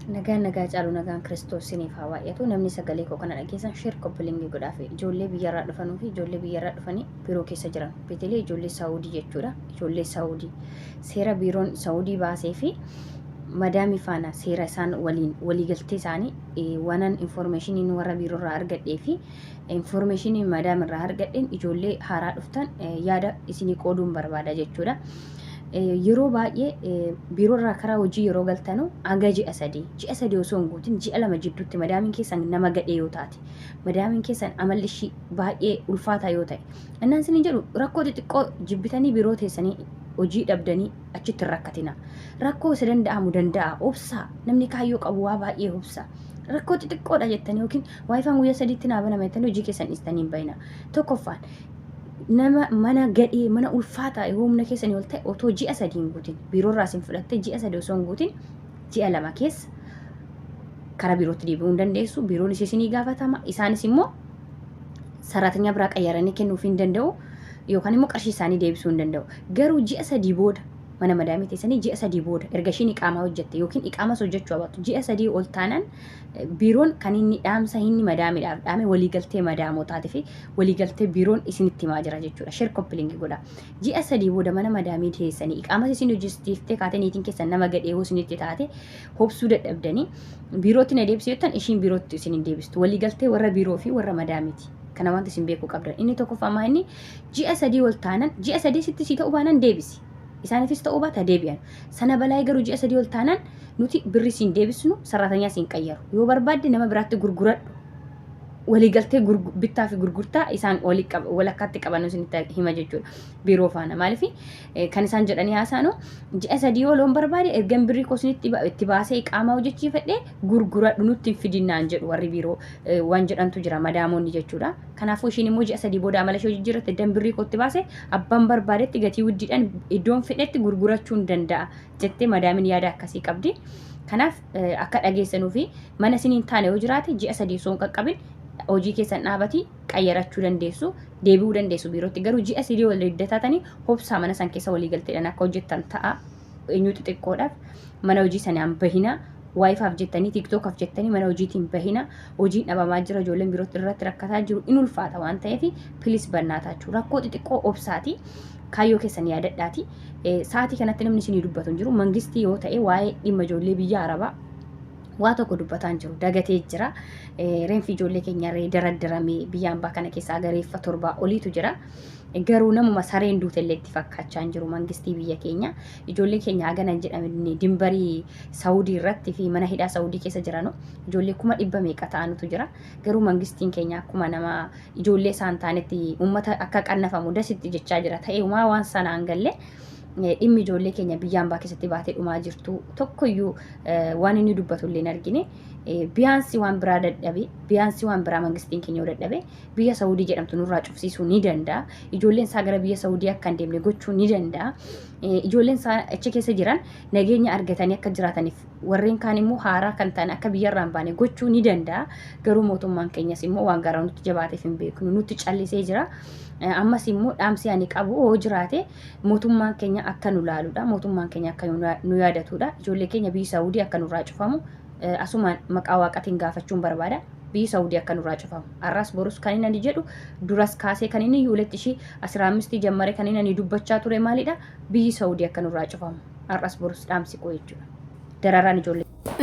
nagaa caalu nagaan kiristoosiniif haa baay'atu. Namni sagalee koo kana dhageessan sheer koppiliingii godhaaf ijoollee biyyarraa dhufanuu fi ijoollee biyyarraa dhufanii biiroo keessa jiran betelee ijoollee saawudii jechuudha. Ijoollee saawudii seera biiroon saawudii baasee fi madaamii faana seera isaan waliin waliigaltee isaanii waanan informaashiniin warra biiroorraa argadhee fi informaashinii madaamirraa argadheen ijoollee haaraa dhuftan yaada isinii qooduun barbaada jechuudha. Yeroo baay'ee biiroorraa karaa hojii yeroo galtanu hanga ji'a sadii osoo hin guutin ji'a lama jidduutti madaamiin keessan nama gadhee yoo taate madaamiin keessan amalli ishii baay'ee ulfaataa yoo ta'e innaan isin jedhu rakkoo xixiqqoo jibbitanii biiroo teessanii hojii dhabdanii achitti hin rakkatina. Rakkoo isa danda'amu danda'a obsaa namni kaayyoo qabu waa baay'ee obsaa. Rakkoo xixiqqoodha jettanii yookiin waayifaan guyyaa sadiitti naa banama jettanii hojii keessan dhiistanii hin bayina. Tokkoffaan nama mana gadhee mana ulfaataa humna keessanii ol ta'e otoo ji'a sadii hin guutin biiroorraa isin fudhatte ji'a sadii osoo hin guutin ji'a lama keessa karaa biirootti deebi'uu hin dandeessu. Biiroon isinii gaafatama. Isaanis immoo saraatinyaa biraa qayyaranii kennuuf hin danda'u yookaan immoo qarshii isaanii deebisuu hin danda'u. Garuu ji'a sadii booda mana madaamii teessanii ji'a sadii booda erga ishiin iqaamaa hojjette yookiin iqaamas hojjechuu abaatu ji'a sadii ol taanaan biiroon kan inni dhaamsa inni madaamiidhaaf dhaame waliigaltee madaamotaati fi waliigaltee biiroon isinitti himaa jira jechuudha. Sheer koppiliingii godha. Ji'a sadii booda mana madaamii teessanii iqaamas isin hojjestiiftee kaatee niitiin keessan nama gadhee hoo isinitti taate hobsuu dadhabdanii biirootti na deebisee jettan ishiin biirootti isin hin deebistu. Waliigaltee warra biiroo fi warra madaamiiti. Kana wanti isin beekuu qabdan. Inni tokkoffaa inni ji'a sadii ol taanaan ji'a sadii sitti sii ta'uu baanaan deebisi. Isaaniifis ta'uu baata deebi'an. Sana balaa garuu ji'a sadii ol taanaan nuti birri siin deebisnu saraatanyaa siin qayyaru. Yoo barbaadde nama biraatti gurguradhu. Waliigaltee bittaa fi gurgurtaa isaan walakkaatti qaban isinitti hima jechuudha. Biiroo faana maaliif kan isaan jedhanii haasaanu ji'a sadii yoo loon barbaade ergan birrii kosinitti itti baasee iqaamaa hojjechiifadhee gurguradhu nutti fidinnaan jedhu warri biiroo waan jedhantu jira madaamoonni jechuudha. Kanaafuu ishiin immoo ji'a sadii booda amala ishee jijjiirratte dan birrii kootti baase abbaan barbaadetti gatii guddiidhaan iddoon fedhetti gurgurachuu hin danda'a jettee madaamiin yaada akkasii qabdi. Kanaaf akka dhageessanuu fi mana isiniin taane yoo jiraate ji'a sadii osoo hin qaqqabin hojii keessan dhaabati qayyarachuu dandeessu deebi'uu dandeessu biirootti. Garuu ji'a sadii wal hiddatatanii hobsaa mana san keessa waliigalteedhaan akka hojjettan ta'a. Eenyu xixiqqoodhaaf mana hojii sanaan bahina. Waayifaaf jettanii tiiktookaaf jettanii mana hojiitiin bahina. Hojiin dhabamaa jira ijoolleen biirootti irratti rakkataa jiru in ulfaata waan ta'eef pilis bannaataa jechuudha. Rakkoo xixiqqoo obsaati. Kaayyoo keessan yaadadhaati. Sa'aatii kanatti namni isinii dubbatu hin jiru. Mangistii yoo ta'e waa'ee dhimma ijoollee biyya Arabaa waa tokko dubbataan jiru dagatee jira. Reenfi ijoollee keenya daraddaramee biyya ambaa kana keessaa gareeffa 7 oliitu jira. Garuu namuma sareen duutellee itti fakkaachaa hin jiru mangistii biyya keenya. Ijoollee keenya hagana jedhamanii dimbarii Saawudii irratti fi mana hidhaa Saawudii keessa jiranu ijoollee 100 meeqa ta'anutu jira. Garuu mangistiin keenya akkuma nama ijoollee isaan taanetti uummata akka qannafamu dasitti jechaa jira. Ta'ee waan sanaan galle dhimmi ijoollee keenya biyya ambaa keessatti baatee dhumaa jirtu tokkoyyuu waan inni dubbatu illee hin argine. Biyaansi waan biraa dadhabe biyaansi waan biraa mangistiin keenya yoo dadhabe biyya Saawudii jedhamtu nurraa cufsiisuu ni danda'a. Ijoolleen isaa gara biyya Saawudii akka hin deemne gochuu ni danda'a. Ijoolleen isaa achi keessa jiran nageenya argatanii akka jiraataniif warreen kaan immoo haaraa kan ta'an akka biyyarraa hin baane gochuu ni danda'a. Garuu mootummaan keenyas immoo waan garaa nutti jabaateef hin beeknu nutti callisee jira. Ammas immoo dhaamsi ani qabu yoo jiraate mootummaan keenya akka nu laaludha. Mootummaan keenya akka nu yaadatudha. Ijoollee keenya biyya Saawudii akka nurraa cufamu asumaan maqaa waaqatiin gaafachuun barbaada. Biyyi Saawudii akka nurraa cufamu. Arraas borus kan inni jedhu duras kaasee kan inni yuuletti ishii 15 jammare kan inni dubbachaa ture maalidha? Biyyi Saawudii akka nurraa cufamu. Arraas borus dhaamsi koo jechuudha. Dararaan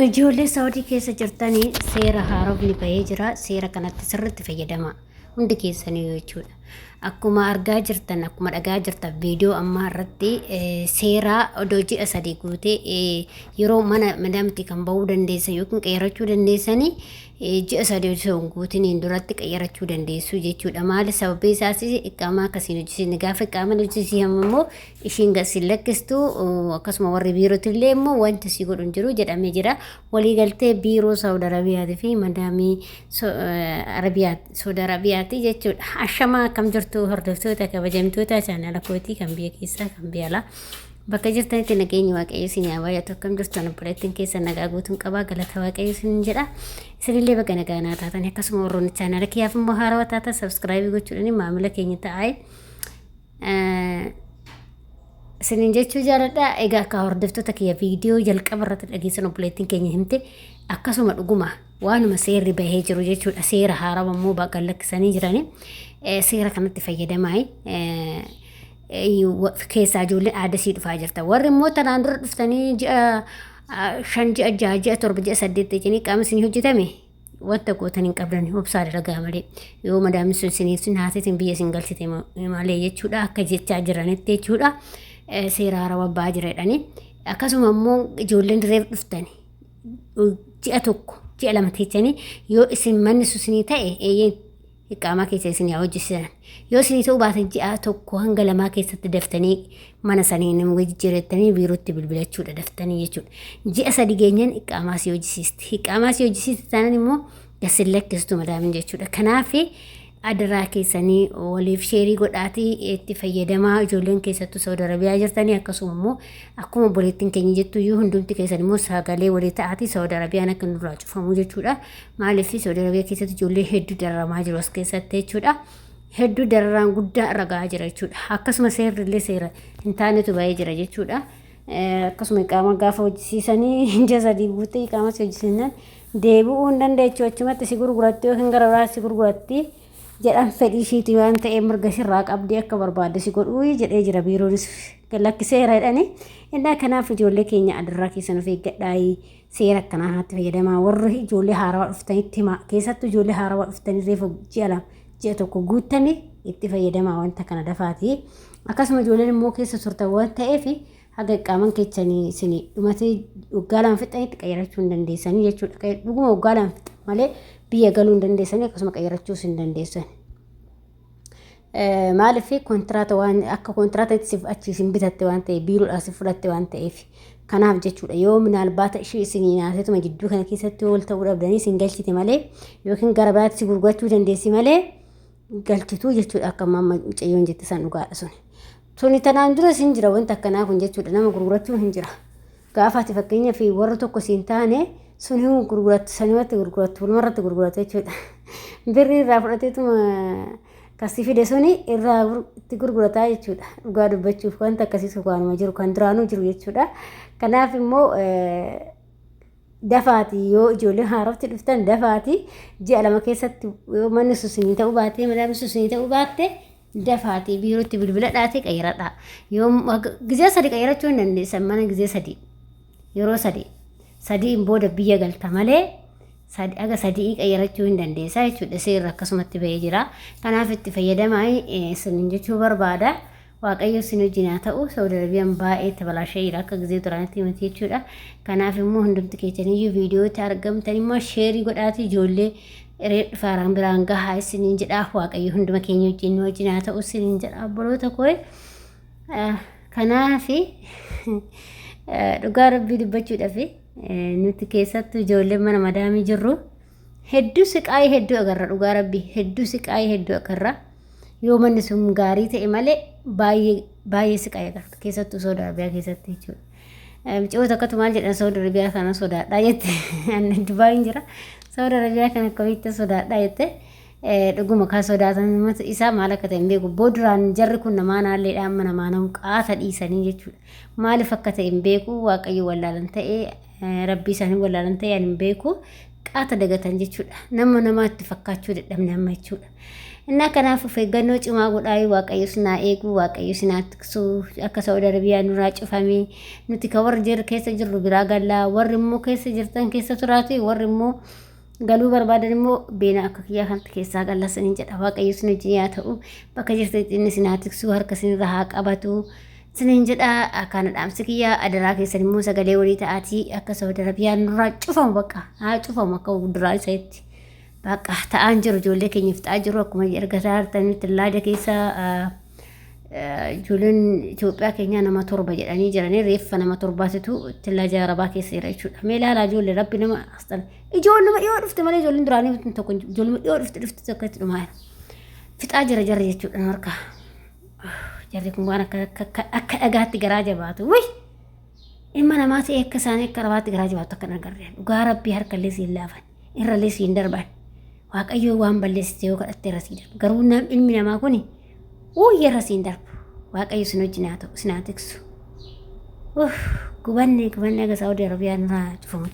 ijoollee Saawudii keessa jirtanii seera haaromni bahee jira. Seera kanatti sirriitti fayyadama. Hundi keessanii jechuudha. Akkuma argaa jirtan akkuma dhagaa jirtan viidiyoo ammaa irratti seera odoo ji'a sadii guutee yeroo mana madaamti kan bahuu dandeessan yookiin qayyarachuu dandeessanii ji'a sadii osoo hin guutiniin duratti qayyarachuu dandeessu jechuudha. Maali sababni isaas iqaamaa akkasiin hojjechiisni gaafa iqaamaan hojjechiifamu immoo ishiin gasiin lakkistu akkasuma warri biirootti illee immoo wanti si godhu hin jiru jedhamee jira. Waliigaltee biiroo Saawud Arabiyaatii fi madaamii Saawud Arabiyaati jechuudha. Ashamaa akkam jirtu hordoftoota kabajamtoota chaanala kootii kan biyya keessaa kan biyya alaa bakka jirtanitti nageenya waaqayyo isin haa baay'atu. Akkam jirtu obboleettiin keessa nagaa guutuun qabaa galata waaqayyo isin jedha. Isinillee bakka nagaa naa taatan akkasuma warroonni chaanala kiyyaaf immoo haarawaa taatan sabskiraayibii gochuudhaan maamila keenya ta'aa Sinin jechuu jaaladha. Egaa akka hordoftoota kiyya viidiyoo jalqaba irratti dhageessan obboleettiin keenya himte akkasuma dhuguma waanuma seerri bahee jiru jechuudha. Seera haarawaa immoo baqa lakkisanii jirani. Seera kanatti fayyadamaa keessaa ijoolleen aadasii dhufaa jirta. Warri immoo tanaan dura dhuftanii ji'a 5 ji'a 6 ji'a 7 ji'a 8 jedhanii qaama isin hojjetame wanta gootan hin qabdan obsaa dalagaa malee yoo madaamni sun isiniif sun haasitiin biyya isin galchite malee jechuudha. Akka jechaa jiranitti jechuudha. Seera haarawaa bahaa jira jedhanii akkasuma immoo ijoolleen reef dhuftani ji'a 1 ji'a 2 teechanii yoo isin manni susinii ta'e eeyyeen iqaamaa keessa isin yaa hojjechiisan yoo isinii ta'uu baatan ji'a 1 hanga 2 keessatti daftanii mana sanii nama jijjiirrettanii biirootti bilbilachuudha daftanii jechuudha. Ji'a 3 geenyaan iqaamaa si hojjechiisti. Iqaamaa si hojjechiisti taanaan immoo gasin lakkistu madaamin jechuudha. Kanaaf adaraa keessanii waliif sheerii godhaatii itti fayyadamaa ijoolleen keessattuu Saudi Arabiyaa jirtanii akkasuma immoo akkuma obboleettiin keenya jettu iyyuu hundumti keessan immoo sagalee walii ta'aatii Saudi Arabiyaan akka nurraa cufamu jechuudha. Maaliif Saudi Arabiyaa keessatti ijoollee hedduu dararamaa jiru as keessatti jechuudha. Hedduu dararaan guddaa irra gahaa jira jechuudha. Akkasuma seerri illee seera hin taanetu baay'ee jira jechuudha. Akkasuma iqaama gaafa hojjisiisanii ji'a 3 guuttee iqaama si hojjisiisan deebi'uu hin dandeechu achumatti si gurguratti yookiin gara biraa si gurguratti jedhan fedhii ishiitii waan ta'eef mirga sirraa qabdii akka barbaadde si godhuu jedhee jira biiroonis lakkiseera jedhani. Innaa kanaaf ijoollee keenya adarraa keessan of eeggadhaa seera akkanaa haatti fayyadamaa. Warri ijoollee haarawaa dhuftanitti himaa keessattuu ijoollee haarawaa dhuftanii reefa ji'a 2 ji'a 1 guuttanii itti fayyadamaa wanta kana dafaati. Akkasuma ijoolleen immoo keessa turtan waan ta'eef haga iqaaman keessanii isin dhumatee waggaa 2 fixanitti qayyarachuu hin dandeessanii jechuudha. Dhuguma waggaa 2 fixa malee biyya galuu hin dandeessanii akkasuma qayyarachuus hin dandeessan. Maaliif kontiraata waan akka kontiraatatti achiisin bitatte waan ta'eef biiroodhaas fudhatte waan ta'eef kanaaf jechuudha. Yoo minaalbaata ishee isinii naasetuma gidduu kana keessatti wal ta'uu dhabdanii isin galchite malee yookiin gara biraatti si gurgurachuu dandeessi malee galchituu jechuudha. Akka mamma mucayyoon jette san dhugaadha suni. Suni tanaan dura isin jira wanta akkanaa kun jechuudha. Nama gurgurachuun hin jira. Gaafa ati fakkeenyaaf warra tokko siin taane sun hin gurgurattu sanumatti gurgurattu walumarratti gurgurattu jechuudha. Birrii irraa fudhateetuma kasii fide suni irraa itti gurgurataa jechuudha. Dhugaa dubbachuuf wanta akkasiis waanuma jiru kan duraanuu jiru jechuudha. Kanaaf immoo dafaati yoo ijoollee haarofti dhuftan dafaati ji'a 2 keessatti yoo manni susinii ta'uu baate madaamni susinii ta'uu baatte dafaati biirootti bilbila dhaate qayyaradha. Yoo gizee 3 qayyarachuu hin dandeessan mana gizee 3 yeroo 3 booda biyya galta malee aga 3 qayyarachuu hin dandeessaa jechuudha. Seerri akkasumatti bahee jira. Kanaaf itti fayyadamaa isin jechuu barbaada. Waaqayyo isin wajjin haa ta'u. Saudi Arabiyaan baay'ee tabalaashee jira akka gizee duraanitti himati jechuudha. Kanaaf immoo hundumti keessaniyyuu viidiyootti argamtan immoo sheerii godhaati ijoollee reef faaraan biraan gahaa isiniin jedha. Waaqayyo hunduma keenya wajjin haa ta'u isiniin jedha obboloota koo. Kanaaf dhugaa rabbii dubbachuudhaaf nuti keessattuu ijoolleen mana madaamii jirru hedduu siqaayii hedduu agarra. Dhugaa rabbii hedduu siqaayii hedduu agarra. Yoo manni sun gaarii ta'e malee baay'ee siqaayii agarra keessattuu Saudi Arabiyaa keessatti jechuudha. Micoota akkatu maal jedhan Saudi Arabiyaa kana sodaadhaa jette. Anna Dubaayin jira. Saudi Arabiyaa kana akkamitti sodaadhaa jette. Dhuguma kan sodaatan isaa maal akka ta'e hin beeku. Booduraan jarri kun namaa naalleedhaan amma namaa namu qaata dhiisanii jechuudha. Maaliif akka ta'e hin beeku. Waaqayyo wallaalan ta'ee rabbii isaanii wallaalan ta'ee hin beeku. Qaata dagatan jechuudha. Nama namaatti fakkaachuu dadhabne amma jechuudha. Innaa kanaaf of eeggannoo cimaa godhaa. Waaqayyo sinaa eegu, waaqayyo sinaa tiksu akka Saudi Arabiyaa nurraa cufamee nuti kan warri jirru keessa jirru biraa gallaa warri immoo keessa jirtan keessa turaati warri immoo galuu barbaadan immoo beena akka kiyyaa kanatti keessaa gallasanii jedha. Waaqayyo sin wajjin haa ta'u bakka jirtanitti inni sinaa tiksu harka sinirra haa qabatu siniin jedha. Akkana dhaamsi kiyyaa adaraa keessan immoo sagalee walii ta'aatii akka Saudi Arabiyaa nurraa cufamu bakka haa cufamu akka duraa isaatti. Bakka ta'aan jiru ijoollee keenyaaf ta'aa jiru akkuma ergataa hartanitti laada keessa ijoolleen Itoophiyaa keenyaa nama 7 jedhanii jiranii reeffa nama 7tu tillaaja Arabaa keessa jira jechuudha. Mee ilaalaa ijoollee rabbi nama asxan ijoollee dhiyoo dhufte malee ijoolleen duraanii tokko ijoollee dhiyoo dhufte akka itti dhumaa fixaa jira jarri jechuudha harka. Jarri kun waan akka dhagaatti garaa jabaatu wuy ilma namaa ta'e akka isaanii akka rabaatti garaa jabaatu akka nagarreen dhugaa rabbii harkallee siin laafan irrallee siin darban. Waaqayyo waan balleessite yoo kadhatte irra siin darbu. Garuu ilmi namaa kun wayya irra siin darbu. Waaqayyo sin wajjin haa ta'u sin haa tiksu. gubanne akka Saawudii Arabiyaa nurraa cufamu.